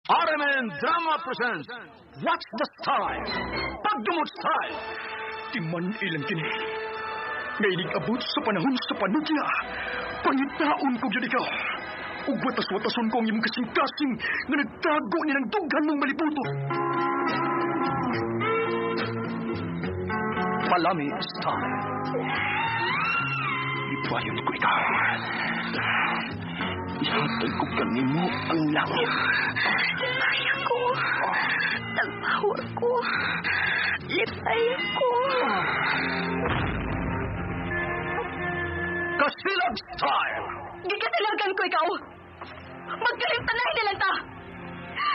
RMN Drama presents What's the Style? Pagdumot Style! Timan ilang kini. Ngaylig abot sa panahon sa panudya. Pangitaon ko dyan ikaw. Ug watas-watason ko ang iyong kasing-kasing nga nagtago ni ng dughan mong malibuto. Palami Style. Ipayon ko ikaw. Ihatay ko kanimo ang langit. Kaya ko. Nagpahor ko. Lipay ko. Kasilab Style! Gikatilagan ko ikaw. Magkalimtanahin na lang ta.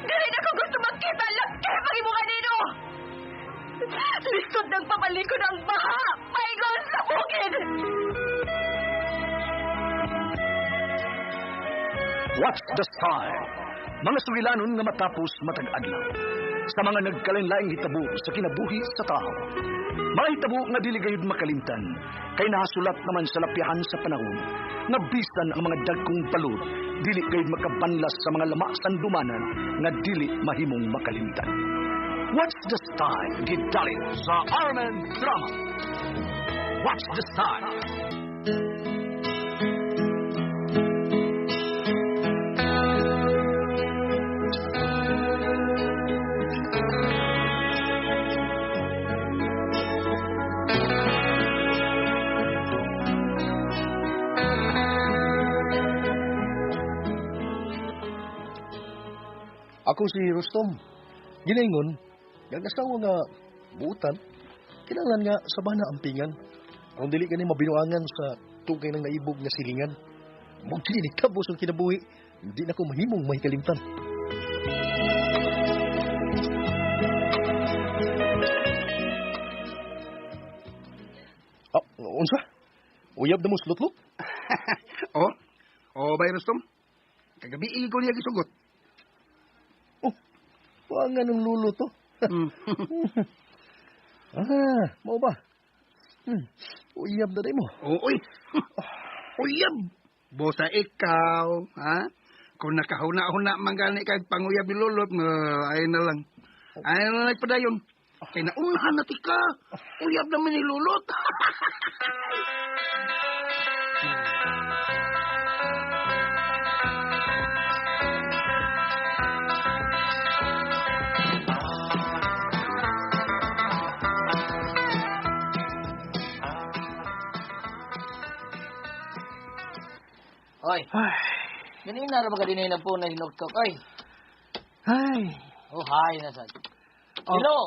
Dili na ko gusto magkita lang kaya pag-ibuka nino. Likod ng papalikod ang baha. Paigon sa bukid. What's the Style? Mga sugilanon nga matapos matag adlaw. Sa mga nagkalain-laing hitabo sa kinabuhi sa tao. Mga hitabo nga dili gayud makalimtan, kay nasulat naman sa lapihan sa panahon, nga bisan ang mga dagkong balod, dili gayud makabanlas sa mga lama sandumanan, nga dili mahimong makalimtan. What's the Style? Gidalit sa RMN Drama. What's the Style? Ako si Rustom. Ginaingon, yung asawa nga buutan, kinanglan nga sa bana ampingan. Kung dili ka ni mabinuangan sa tugay ng naibog nga silingan. Mong tinitabos ang kinabuhi, hindi na ko mahimong mahikalimtan. Unsa? Uyab na mo slutlot? Bay Rustom. Kagabi ko niya gisugot. Huwag nga nung lulo to. Mau ba? Uyab na rin mo. Uy. Uyab. Bosa ikaw, ha? Kung nakahuna-huna manggani kay panguyab ni lulot, ay na lang. Ay na lang padayon. Kaya naunahan na tika. Uyab naman ni lulot. Oy. Ganina ra ba kadinay na po na hinuktok, oy. Ay. Oh, hi na sad. Hello.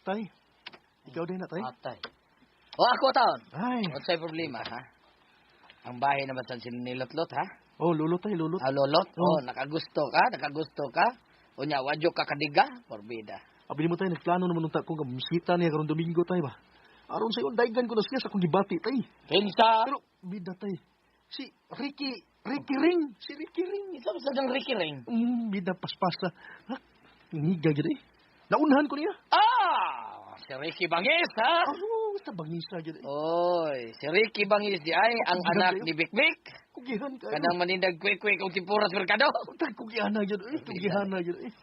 Tay. Ikaw din na, tay? Atay. Oh, ako taon. Ay. What's your problema, ha? Ang bahay naman sa sinilotlot, ha? Oh, lulot tay, lulot. Ah, lolot? Oh. Nakagusto ka? Unya, wadyo ka kadiga? Forbida. Abi mo tay, nagplano naman nung kung bisita niya karong Domingo tay ba? Aron sa iyo, daigan ko na siya sa kong gibati tay. Kinsa? Pero, bida tay. Si Ricky Ring. Si Ricky Ring. Isa sa dang Ricky Ring. Bida paspasa. Ha? Hingiga gid eh. Naunahan ko niya. Si Ricky Bangis, ha? Basta bangisa gid eh. Oy, si Ricky Bangis di ay ang Kugihan anak kayo? ni Bikbik. Kugihan ka. Kanang manindag kwek-kwek og tipuras merkado. Kugihan na gid eh. Kugihan na gid eh.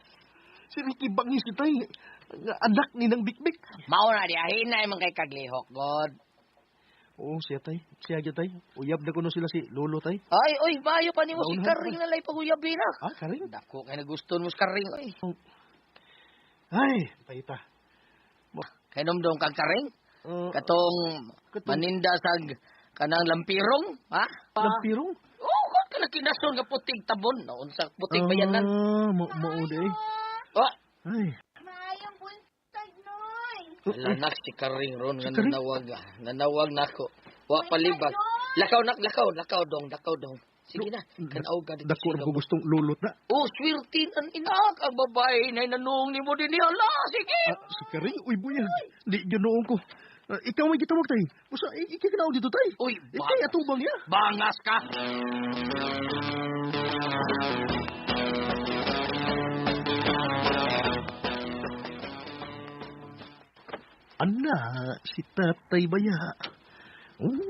Si Ricky Bangis tay. Anak ni nang Bikbik. Mao na di ahinay man kay kaglihok, God. Oo, siya tay. Siya gid tay. Uyab na kuno sila si Lolo tay. Ay, oy, bayo pa nimo si Naunahan Karing pa. na lay paguyabin na. Karing? Dako kay nagustuhan mo si Karing, oy. Ay, paita. Kay nomdom kag Karing? Katong katong- maninda sa kanang lampirong, ha? Lampirong? Oh, kung ka nakinason nga puting tabon, naon sa puting bayanan. Maude eh. Oh, Ay. Mayang buntag, Noy. lanak si Karing ron nga Si Karing? nanawag nako. Wa palibag. Lakaw dong. Sige na, kanaw ka dito. Dako na ko gustong lulot na. Oh, swirtin ang inak, ang babae na nanung ni mo din niya. Ala, sige. Si Karing, uy buyag. Di ganoon ko. Ikaw may gitawag tay. Usa, ikikinaw dito tay. Uy, Ikay atubang niya. bangas ka. Ana, si Tatay Baya.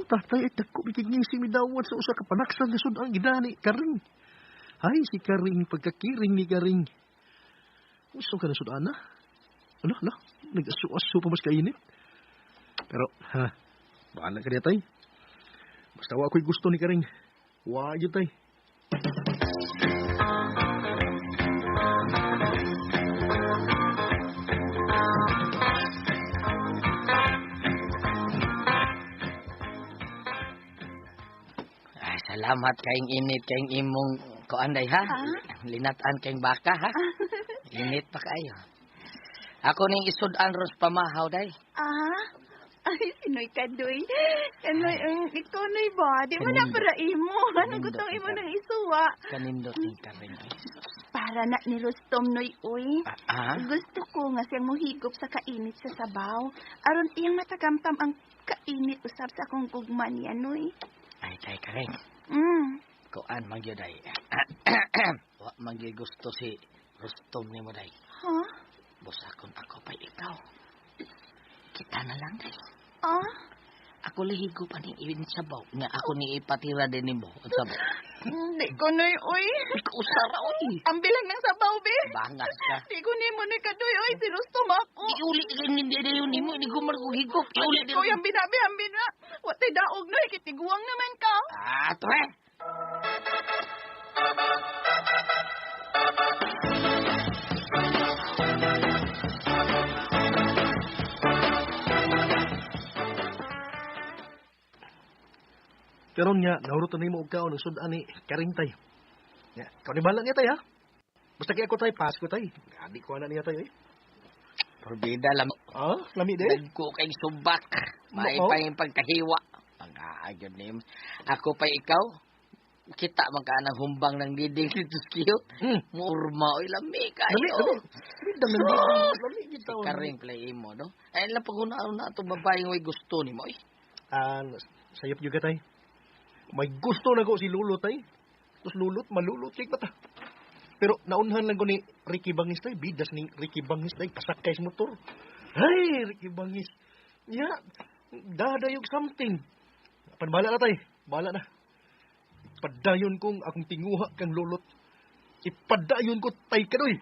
Tatay, ay dako biging si midawat sa usa ka panaksan nga sudang gidani, Karing. Hay, si Karing, pagkakiring ni Karing. Gusto ka na sudana? Ano? Nag-asu-asu pa mas kainit. Pero, bahala ka niya, tay. Basta wa ako'y gusto ni Karing. Wa yun, tay. Ay, salamat kayong init, kayong imong kuanday, ha? Linatan kayong baka, ha? Init pa kayo. Ako ning isudan ron sa pamahaw, day. Ay, sinoy ka, Doy. Kanoy, ikaw noy ba? Di mo na para imo. Ano gutong imo ng isuwa? Kanindot ning Karing. Para na ni Rustom, noy, uy. Ah? Gusto ko nga siyang muhigop sa kainit sa sabaw. Aron iyang matagamtam ang kainit usab sa akong gugma niya, noy. Ay, kay Karing. Kuan man gyud, day. Wa man gyud gusto si Rustom nimo, day. Busakon ako pa ikaw. Kita na lang, day. Ako lihigo pa ning iwin sabaw. Nga ako ni ipatira din nimo ang sabaw. Di ko, noy, uy. Ikaw usara, uy. Ang bilang ng sabaw, be. Bangas ka. Di ko nimo ni Kadoy, uy. Si Rustom ako. Iuli rin hindi na yun nimo. Hindi ko marugigop. Iuli din. Ikaw yung binabi. Watay daog, noy. Kitiguang naman ka. Tre! Pero nga, naurutan na mo og kaon ng sudan ni Karing, tay. Ya, kau ni bala niya, tay, ha? Basta kaya ko, tay, pass ko, tay. Gadi ko na niya, tay, eh. Porbida lam. Lami, de. Nagko kay subak. May Oo. pa yung pagkahiwa. Pag-aagad nimo. Ako pa ikaw. Kita magkanang humbang ng diding dito skill. Murma oy lami kayo. Dami. Lami, Si Karing play mo, no? Ay lang pag-unaon na ito babaeng way gusto ni mo, eh. Sayop juga, tay. May gusto na ko si Lulot, tay. Tapos Lulot, malulot siya mata. Pero naunhan lang ko ni Ricky Bangis, tay. Bidas ni Ricky Bangis, tay. Pasakay sa motor. Ay, Ricky Bangis. Ya, dadayog something. Panbala na, tay. Bala na. Ipadayon kong akong tinguha kang Lulot. Ipadayon ko, tay, kadoy.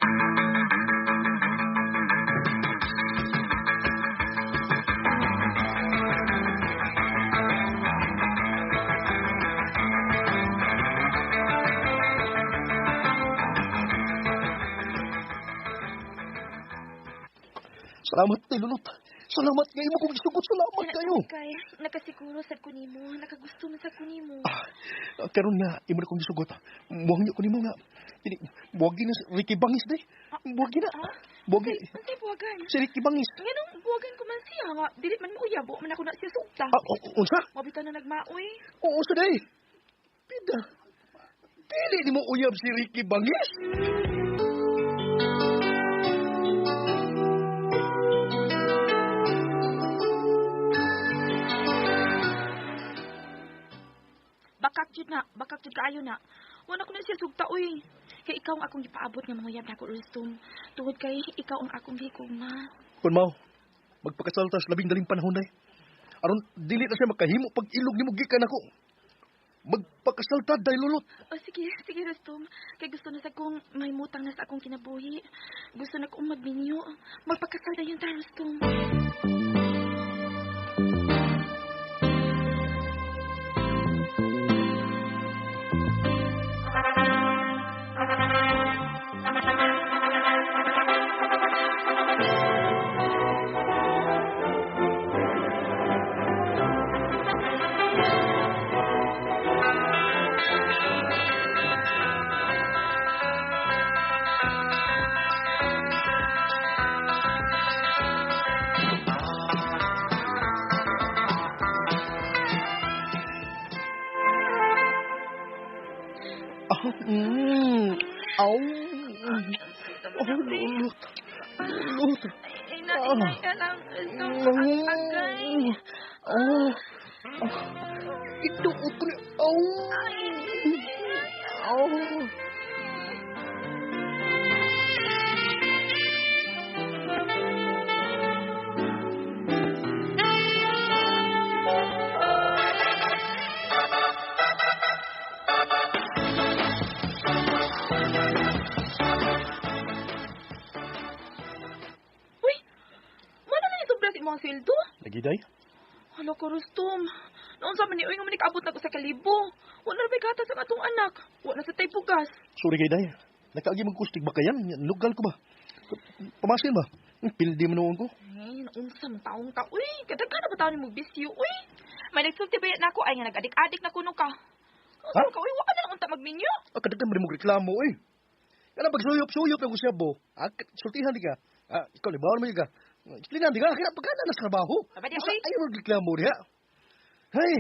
Salamat kay Lulot. Salamat kayo mo kung isugot. Salamat kayo. Kay, nakasiguro sa kunimo. Nakagusto mo sa kunimo. Karon nga, imo na kong isugot. Buwag niyo ko nimo nga. Buwag na si Ricky Bangis, day. Buwag na. Buwag Unsay buwagan? si Ricky Bangis. Nganong buwagan ko man siya nga. Dilit man mo uyabo. Man ako na siya sukta. Unsa? Mabita na nagmaoy. Oo, sa day. Pida. Dili ni mo uyab si Ricky Bangis. Bakak jud kaayo na. Wala ko na siya sugta, uy. Kay ikaw ang akong ipaabot nga mga yab na ko, Rustom. Tungod kay ikaw ang akong hikugma. Kun mau, magpakasaltas labing daling panahon day. Aron dili na siya makahimo pag ilog ni mo gikan ako. Magpakasaltad day Lulot. Sige, Rustom. Kay gusto na sa kong may mutang na sa akong kinabuhi. Gusto na kong magminyo. Magpakasal na yun ta, Rustom. Lulot. Lulot. Inay ka lang, Rustom. Agay. Ito, utri. ang sildo. Lagi, day. Hala ko, Rustom. Noon sa maniuwi nga manikabot na ko sa 1,000. Wala na bigata sa atong anak. Wala na sa tay pugas. Sorry kay day. Nakaagi magkustig ba kayan? Lugal ko ba? Pamasin ba? Pildi mo noon ko. Ay, naunsa man taong ka. Uy, kadaghan na ba taon mo bisyo? Uy, may nagsulti bayat na ako. Ay, nga nag-adik-adik na kuno ka. Ha? Ka, uy, wala na lang unta magminyo. Kadaghan mo rin mo reklamo eh. Kaya pagsuyop-suyop na ko siya, bo. Sultihan di ka. Ikaw, libawar mo di ka. Explainan di ka. Kaya pagkana na sa trabaho. Abadi, Basta uy. ayaw mo reklamo diha. Hey,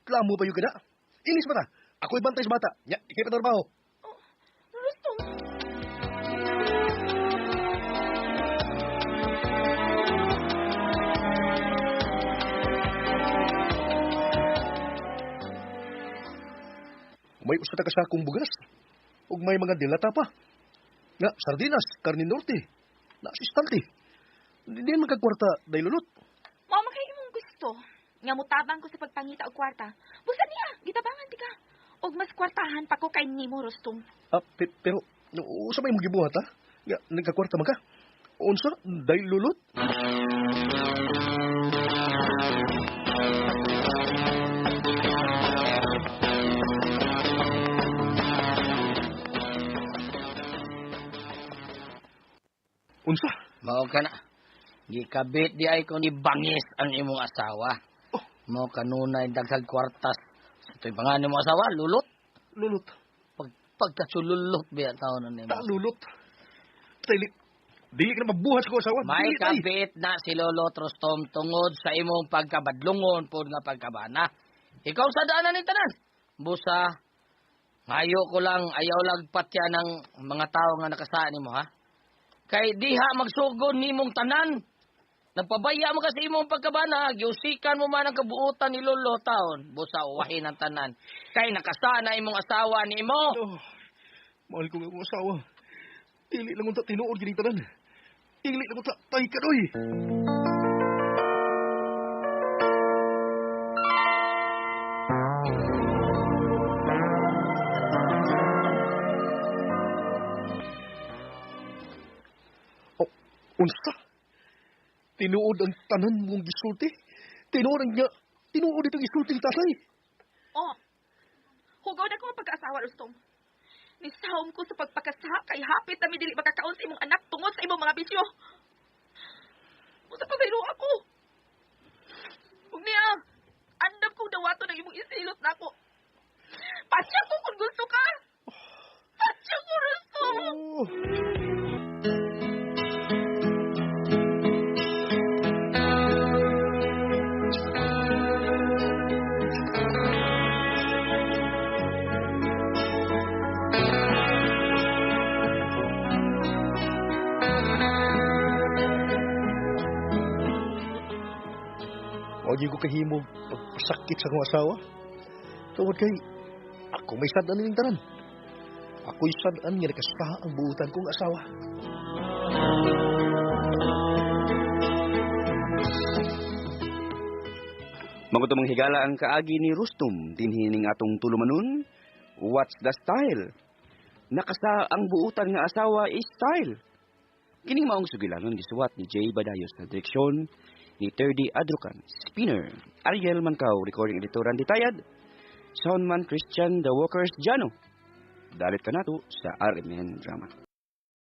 reklamo pa yung kada. Inis ba ta? Ako'y bantay sa bata. Ikay pa trabaho. Rustom. May usa ta kasakong bugas. Ug may mga dilata pa. Nga, sardinas, karne norte. Naasistante. Hindi magkakwarta dahil lulot. Mama, kay imong gusto. Nga mutabang ko sa pagpangita og kwarta. Busa niya, gitabangan di ka. Og mas kwartahan pa ko kay nimo, Rustom. Pero, usa may mong gibuhat ha? Nga, nagkakwarta man ka. Unsa, dahil lulot? Unsa? Mao ka na. Gikabit di ay ko ni bangis ang imong asawa. Oh. Mao kanunay daghang kwartas. Sa to'y pangalan mo asawa, lulot. Lulot. Pagkasululot biya taon na nimo. Ta lulot. Dili ka na mabuhat ko asawa. May Dili, tay. kabit na si Lolo Trostom tungod sa imong pagkabadlungon po nga pagkabana. Ikaw sa daanan ni tanan. Busa, ngayo ko lang ayaw lagpatya ng mga tao nga nakasaan nimo ha. Kay diha magsugon nimong tanan. Nagpabaya mo kasi imong pagkabana, giusikan mo man ang kabuutan ni Lolo taon. Busa uwahin ang tanan. Kay nakasana imong asawa nimo. Oh, mahal ko nga akong asawa. Dili lang unta tinuod gining tanan. Dili lang unta tay kadoy. Oh, unsa? Tinuod ang tanan mong gisulti. Tinuod itong gisulti ni tatay. Oh, hugaw na ko ang pagkaasawa, Rustom. Nisahom ko sa pagpakasaha kay hapit na mi dili makakaon sa imong anak tungod sa imong mga bisyo. Usa pa sayro ako. Ug niya, andam ko dawato ng imong isilot nako. Pasya ko kung gusto ka. Pasya ko, Rustom. Oh. Huwag ko kahimo pagpasakit sa akong asawa. Tungod kay, ako may sadaan ng tanan. Ako'y sadaan nga nakasaha ang buutan kong asawa. Magutumang higala ang kaagi ni Rustom, dinhining atong tulumanon. What's the style? Nakasa ang buutan nga asawa is style. Kining maong sugilanon gisuwat ni Jay Badayos na direksyon ni Terdy Adrocan, spinner, Ariel Mancao, recording editoran ditayad, soundman Christian The Walkers Jano. Dalit ka nato sa RMN Drama.